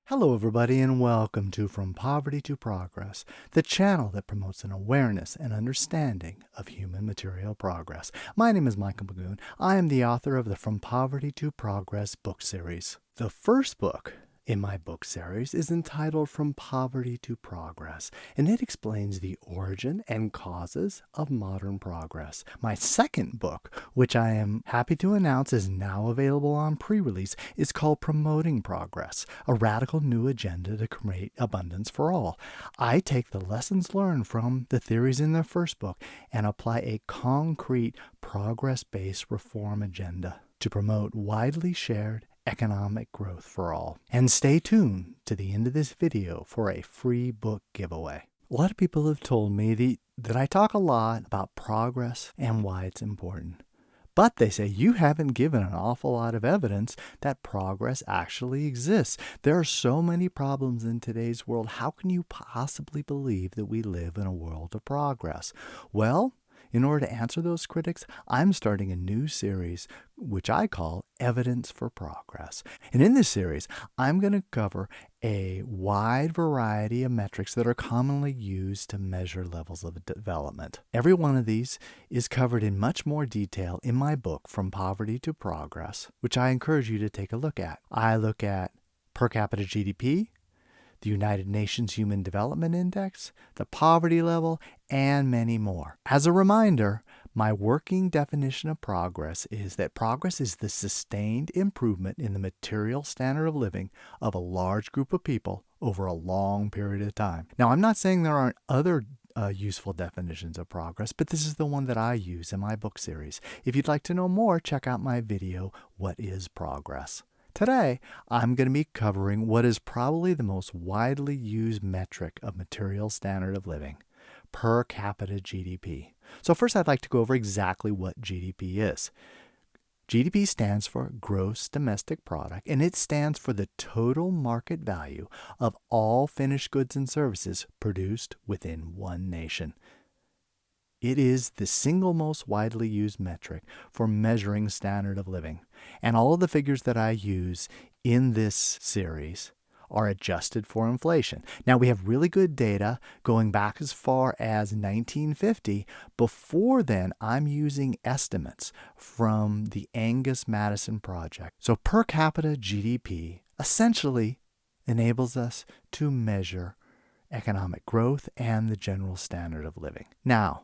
Hello, everybody, and welcome to From Poverty to Progress, the channel that promotes an awareness and understanding of human material progress. My name is Michael Magoon. I am the author of the From Poverty to Progress book series. The first book in my book series is entitled From Poverty to Progress, and it explains the origin and causes of modern progress. My second book, which I am happy to announce is now available on pre-release, is called Promoting Progress, a radical new agenda to create abundance for all. I take the lessons learned from the theories in the first book and apply a concrete progress-based reform agenda to promote widely shared economic growth for all. And stay tuned to the end of this video for a free book giveaway. A lot of people have told me that I talk a lot about progress and why it's important. But they say you haven't given an awful lot of evidence that progress actually exists. There are so many problems in today's world. How can you possibly believe that we live in a world of progress? Well, in order to answer those critics, I'm starting a new series which I call Evidence for Progress. And in this series, I'm going to cover a wide variety of metrics that are commonly used to measure levels of development. Every one of these is covered in much more detail in my book, From Poverty to Progress, which I encourage you to take a look at. I look at per capita GDP, the United Nations Human Development Index, the poverty level, and many more. As a reminder, my working definition of progress is that progress is the sustained improvement in the material standard of living of a large group of people over a long period of time. Now, I'm not saying there aren't other useful definitions of progress, but this is the one that I use in my book series. If you'd like to know more, check out my video, What is Progress? Today, I'm going to be covering what is probably the most widely used metric of material standard of living, per capita GDP. So first, I'd like to go over exactly what GDP is. GDP stands for Gross Domestic Product, and it stands for the total market value of all finished goods and services produced within one nation. It is the single most widely used metric for measuring standard of living. And all of the figures that I use in this series are adjusted for inflation. Now, we have really good data going back as far as 1950. Before then, I'm using estimates from the Angus Madison Project. So per capita GDP essentially enables us to measure economic growth and the general standard of living. Now,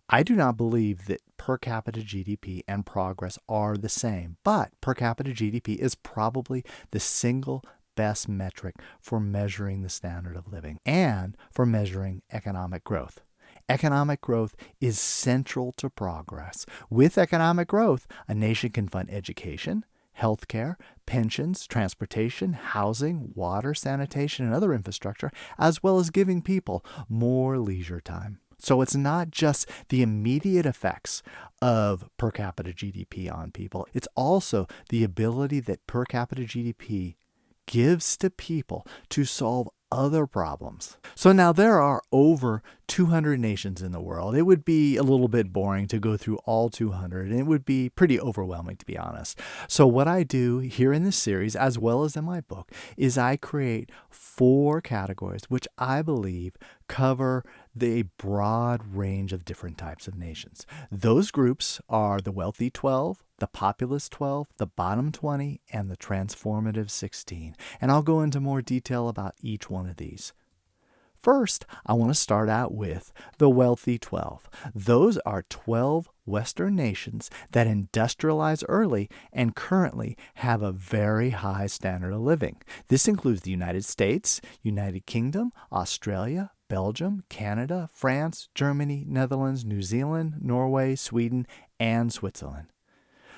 I do not believe that per capita GDP and progress are the same, but per capita GDP is probably the single best metric for measuring the standard of living and for measuring economic growth. Economic growth is central to progress. With economic growth, a nation can fund education, healthcare, pensions, transportation, housing, water, sanitation, and other infrastructure, as well as giving people more leisure time. So it's not just the immediate effects of per capita GDP on people. It's also the ability that per capita GDP gives to people to solve other problems. So now there are over 200 nations in the world. It would be a little bit boring to go through all 200, and it would be pretty overwhelming, to be honest. So what I do here in this series, as well as in my book, is I create 4 categories, which I believe cover the broad range of different types of nations. Those groups are the wealthy 12, the populous 12, the bottom 20, and the transformative 16. And I'll go into more detail about each one of these. First, I want to start out with the wealthy 12. Those are 12 Western nations that industrialize early and currently have a very high standard of living. This includes the United States, United Kingdom, Australia, Belgium, Canada, France, Germany, Netherlands, New Zealand, Norway, Sweden, and Switzerland.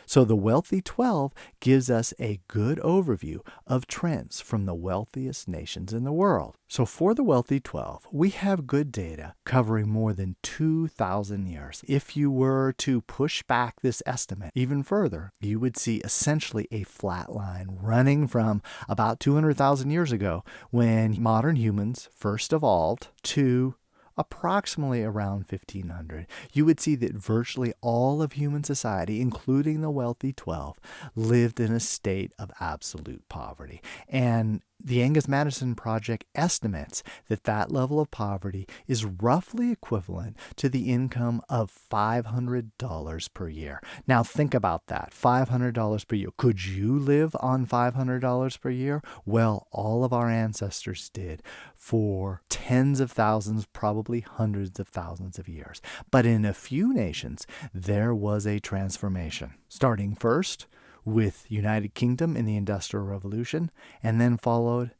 So the wealthy 12 gives us a good overview of trends from the wealthiest nations in the world. So for the wealthy 12, we have good data covering more than 2,000 years. If you were to push back this estimate even further, you would see essentially a flat line running from about 200,000 years ago when modern humans first evolved to approximately around 1500, you would see that virtually all of human society, including the wealthy 12, lived in a state of absolute poverty. And The Angus-Madison Project estimates that that level of poverty is roughly equivalent to the income of $500 per year. Now think about that, $500 per year. Could you live on $500 per year? Well, all of our ancestors did for tens of thousands, probably hundreds of thousands of years. But in a few nations, there was a transformation. Starting first with United Kingdom in the Industrial Revolution, and then followed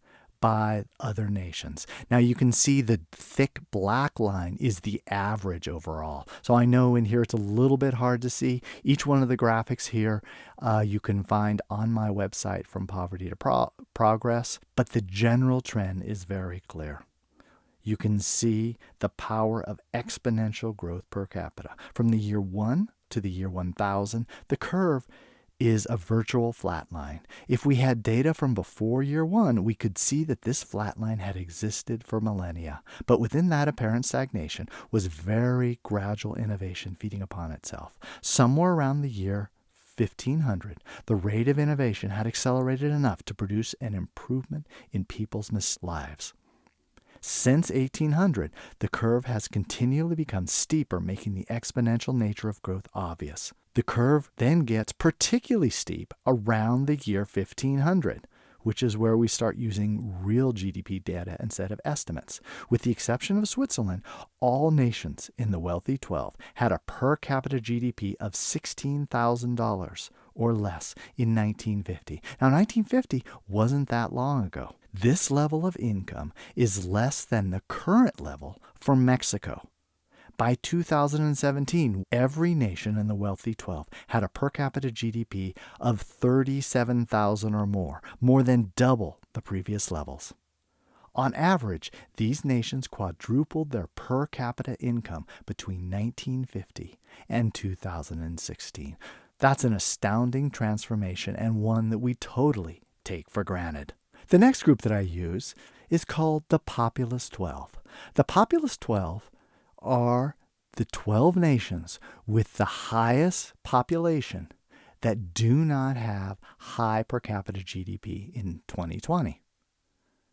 by other nations. Now you can see the thick black line is the average overall. So I know in here it's a little bit hard to see. Each one of the graphics here you can find on my website, From Poverty to Progress, but the general trend is very clear. You can see the power of exponential growth per capita. From the year 1 to the year 1000, the curve is a virtual flat line. If we had data from before year 1, we could see that this flat line had existed for millennia. But within that apparent stagnation was very gradual innovation feeding upon itself. Somewhere around the year 1500, the rate of innovation had accelerated enough to produce an improvement in people's lives. Since 1800, the curve has continually become steeper, making the exponential nature of growth obvious. The curve then gets particularly steep around the year 1500, which is where we start using real GDP data instead of estimates. With the exception of Switzerland, all nations in the wealthy 12 had a per capita GDP of $16,000 or less in 1950. Now, 1950 wasn't that long ago. This level of income is less than the current level for Mexico. By 2017, every nation in the wealthy 12 had a per capita GDP of $37,000 or more than double the previous levels. On average, these nations quadrupled their per capita income between 1950 and 2016. That's an astounding transformation and one that we totally take for granted. The next group that I use is called the Populous 12. The Populous 12 are the 12 nations with the highest population that do not have high per capita GDP in 2020.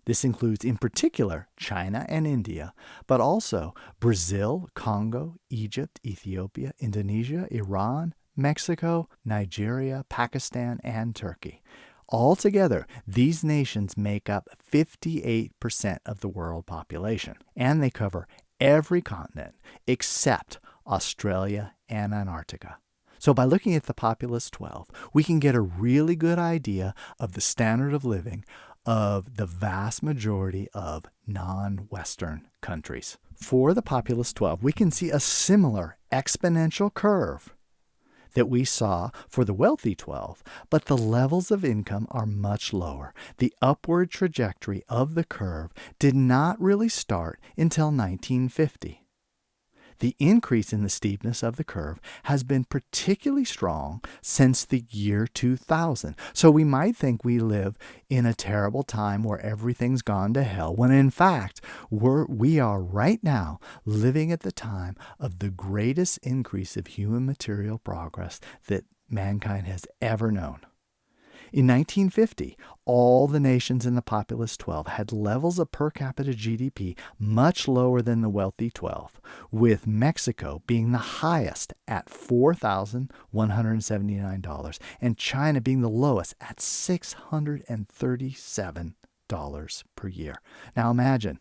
This includes, in particular, China and India, but also Brazil, Congo, Egypt, Ethiopia, Indonesia, Iran, Mexico, Nigeria, Pakistan, and Turkey. Altogether, these nations make up 58% of the world population, and they cover every continent except Australia and Antarctica. So by looking at the Populous 12, we can get a really good idea of the standard of living of the vast majority of non-Western countries. For the Populous 12, we can see a similar exponential curve that we saw for the wealthy 12, but the levels of income are much lower. The upward trajectory of the curve did not really start until 1950. The increase in the steepness of the curve has been particularly strong since the year 2000. So we might think we live in a terrible time where everything's gone to hell, when in fact we are right now living at the time of the greatest increase of human material progress that mankind has ever known. In 1950, all the nations in the Populous 12 had levels of per capita GDP much lower than the wealthy 12, with Mexico being the highest at $4,179 and China being the lowest at $637 per year. Now imagine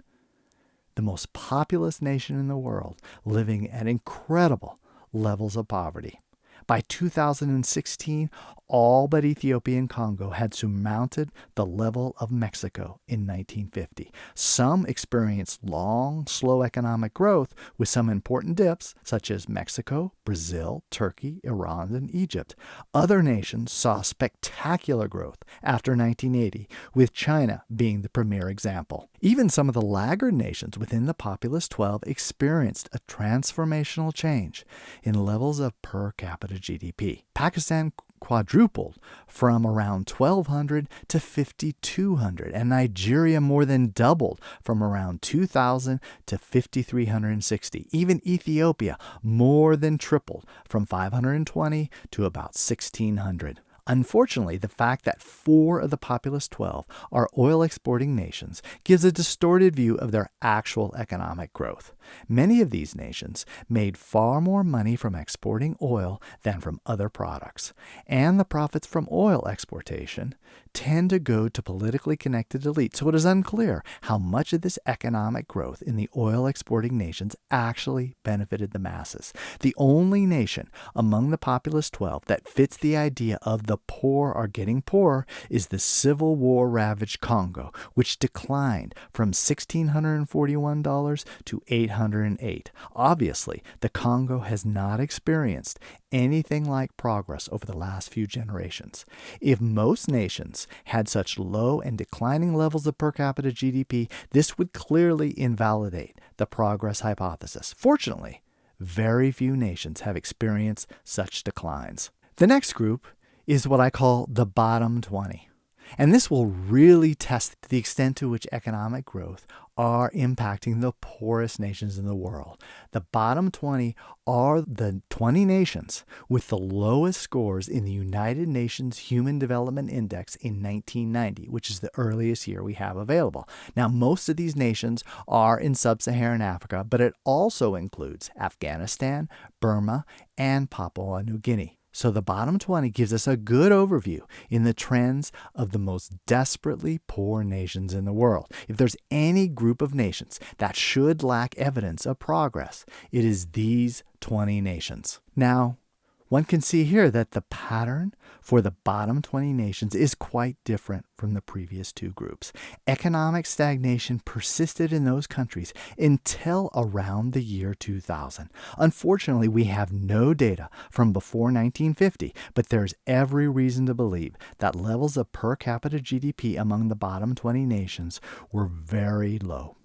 the most populous nation in the world living at incredible levels of poverty. By 2016, all but Ethiopia and Congo had surmounted the level of Mexico in 1950. Some experienced long, slow economic growth with some important dips, such as Mexico, Brazil, Turkey, Iran, and Egypt. Other nations saw spectacular growth after 1980, with China being the premier example. Even some of the laggard nations within the Populous 12 experienced a transformational change in levels of per capita GDP. Pakistan quadrupled from around 1,200 to 5,200, and Nigeria more than doubled from around 2,000 to 5,360. Even Ethiopia more than tripled from 520 to about 1,600. Unfortunately, the fact that 4 of the Populous 12 are oil-exporting nations gives a distorted view of their actual economic growth. Many of these nations made far more money from exporting oil than from other products, and the profits from oil exportation tend to go to politically connected elites, so it is unclear how much of this economic growth in the oil-exporting nations actually benefited the masses. The only nation among the Populous 12 that fits the idea of the poor are getting poorer is the Civil War-ravaged Congo, which declined from $1,641 to $808. Obviously, the Congo has not experienced anything like progress over the last few generations. If most nations had such low and declining levels of per capita GDP, this would clearly invalidate the progress hypothesis. Fortunately, very few nations have experienced such declines. The next group is what I call the bottom 20. And this will really test the extent to which economic growth are impacting the poorest nations in the world. The bottom 20 are the 20 nations with the lowest scores in the United Nations Human Development Index in 1990, which is the earliest year we have available. Now, most of these nations are in sub-Saharan Africa, but it also includes Afghanistan, Burma, and Papua New Guinea. So the bottom 20 gives us a good overview in the trends of the most desperately poor nations in the world. If there's any group of nations that should lack evidence of progress, it is these 20 nations. Now, one can see here that the pattern for the bottom 20 nations is quite different from the previous two groups. Economic stagnation persisted in those countries until around the year 2000. Unfortunately, we have no data from before 1950, but there's every reason to believe that levels of per capita GDP among the bottom 20 nations were very low.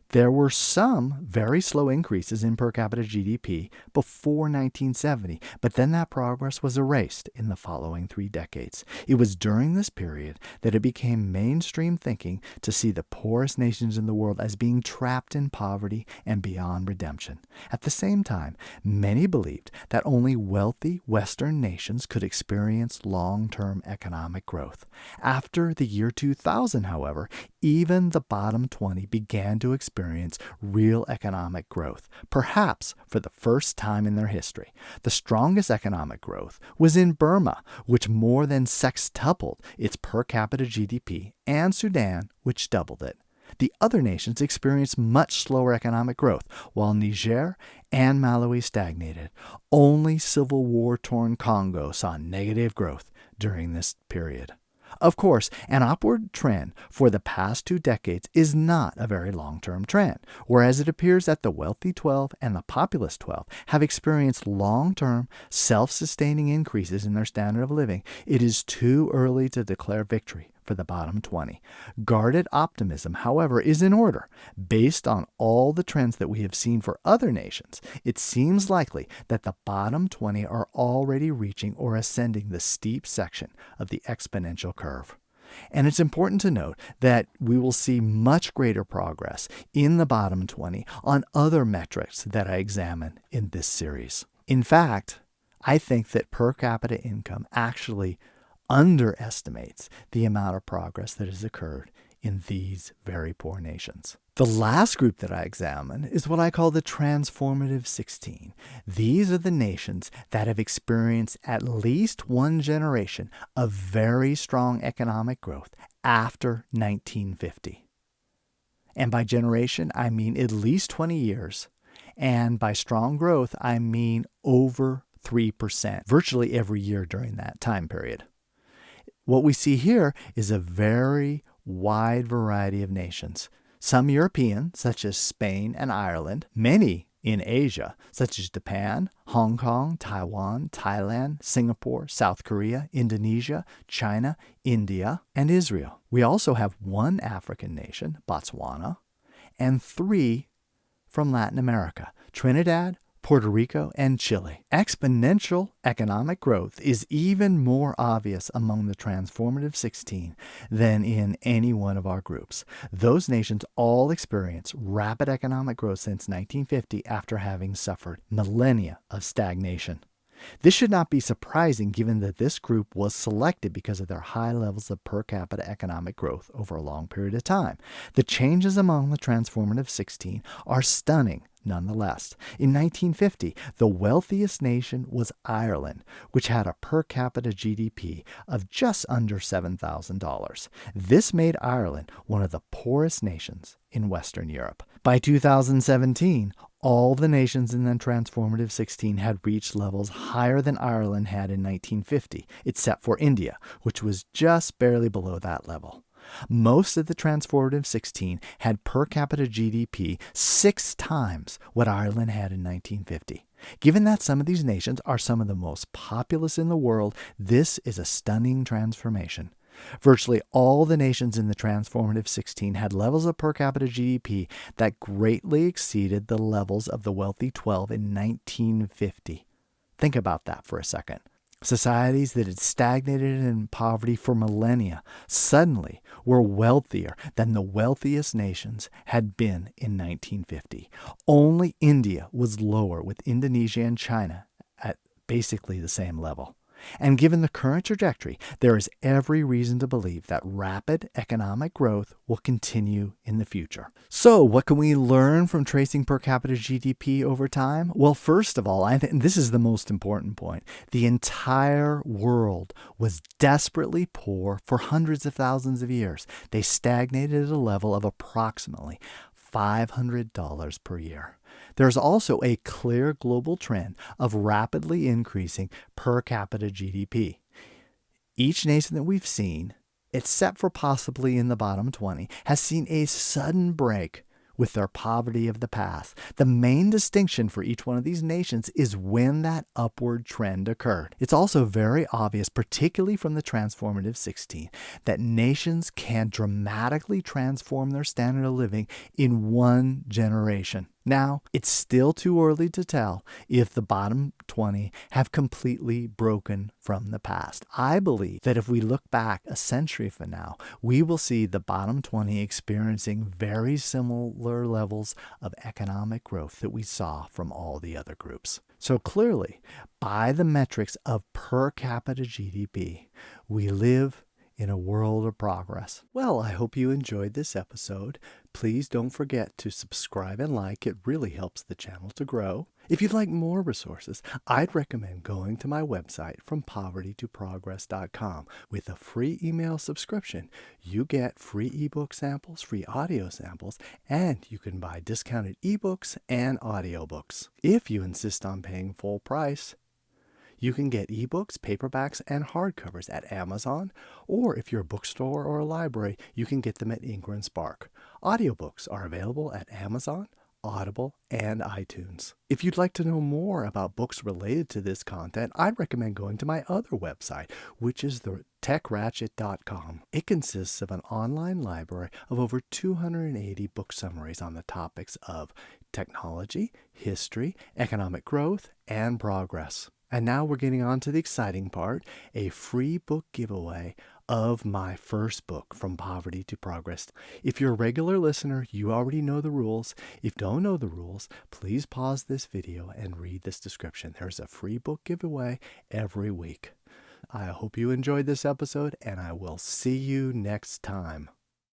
There were some very slow increases in per capita GDP before 1970, but then that progress was erased in the following 3 decades. It was during this period that it became mainstream thinking to see the poorest nations in the world as being trapped in poverty and beyond redemption. At the same time, many believed that only wealthy Western nations could experience long-term economic growth. After the year 2000, however, even the bottom 20 began to experience real economic growth, perhaps for the first time in their history. The strongest economic growth was in Burma, which more than sextupled its per capita GDP, and Sudan, which doubled it. The other nations experienced much slower economic growth, while Niger and Malawi stagnated. Only civil war-torn Congo saw negative growth during this period. Of course, an upward trend for the past 2 decades is not a very long-term trend, whereas it appears that the wealthy 12 and the populous 12 have experienced long-term, self-sustaining increases in their standard of living. It is too early to declare victory for the bottom 20. Guarded optimism, however, is in order. Based on all the trends that we have seen for other nations, it seems likely that the bottom 20 are already reaching or ascending the steep section of the exponential curve. And it's important to note that we will see much greater progress in the bottom 20 on other metrics that I examine in this series. In fact, I think that per capita income actually underestimates the amount of progress that has occurred in these very poor nations. The last group that I examine is what I call the transformative 16. These are the nations that have experienced at least one generation of very strong economic growth after 1950. And by generation, I mean at least 20 years. And by strong growth, I mean over 3%, virtually every year during that time period. What we see here is a very wide variety of nations. Some European, such as Spain and Ireland, many in Asia, such as Japan, Hong Kong, Taiwan, Thailand, Singapore, South Korea, Indonesia, China, India, and Israel. We also have 1 African nation, Botswana, and 3 from Latin America, Trinidad, Puerto Rico, and Chile. Exponential economic growth is even more obvious among the transformative 16 than in any one of our groups. Those nations all experience rapid economic growth since 1950 after having suffered millennia of stagnation. This should not be surprising given that this group was selected because of their high levels of per capita economic growth over a long period of time. The changes among the transformative 16 are stunning nonetheless. In 1950, the wealthiest nation was Ireland, which had a per capita GDP of just under $7,000. This made Ireland one of the poorest nations in Western Europe. By 2017, all the nations in the transformative 16 had reached levels higher than Ireland had in 1950, except for India, which was just barely below that level. Most of the transformative 16 had per capita GDP 6 times what Ireland had in 1950. Given that some of these nations are some of the most populous in the world, this is a stunning transformation. Virtually all the nations in the transformative 16 had levels of per capita GDP that greatly exceeded the levels of the wealthy 12 in 1950. Think about that for a second. Societies that had stagnated in poverty for millennia suddenly were wealthier than the wealthiest nations had been in 1950. Only India was lower, with Indonesia and China at basically the same level. And given the current trajectory, there is every reason to believe that rapid economic growth will continue in the future. So, what can we learn from tracing per capita GDP over time? Well, first of all, I think this is the most important point. The entire world was desperately poor for hundreds of thousands of years. They stagnated at a level of approximately $500 per year. There's also a clear global trend of rapidly increasing per capita GDP. Each nation that we've seen, except for possibly in the bottom 20, has seen a sudden break with their poverty of the past. The main distinction for each one of these nations is when that upward trend occurred. It's also very obvious, particularly from the transformative 16, that nations can dramatically transform their standard of living in one generation. Now, it's still too early to tell if the bottom 20 have completely broken from the past. I believe that if we look back a century from now, we will see the bottom 20 experiencing very similar levels of economic growth that we saw from all the other groups. So clearly, by the metrics of per capita GDP, we live in a world of progress. Well, I hope you enjoyed this episode. Please don't forget to subscribe and like. It really helps the channel to grow. If you'd like more resources, I'd recommend going to my website FromPovertyToProgress.com. With a free email subscription, you get free ebook samples, free audio samples, and you can buy discounted ebooks and audiobooks. If you insist on paying full price, you can get ebooks, paperbacks, and hardcovers at Amazon, or if you're a bookstore or a library, you can get them at Inker and Spark. Audiobooks are available at Amazon, Audible, and iTunes. If you'd like to know more about books related to this content, I'd recommend going to my other website, which is the techratchet.com. It consists of an online library of over 280 book summaries on the topics of technology, history, economic growth, and progress. And now we're getting on to the exciting part, a free book giveaway of my first book, From Poverty to Progress. If you're a regular listener, you already know the rules. If you don't know the rules, please pause this video and read this description. There's a free book giveaway every week. I hope you enjoyed this episode, and I will see you next time.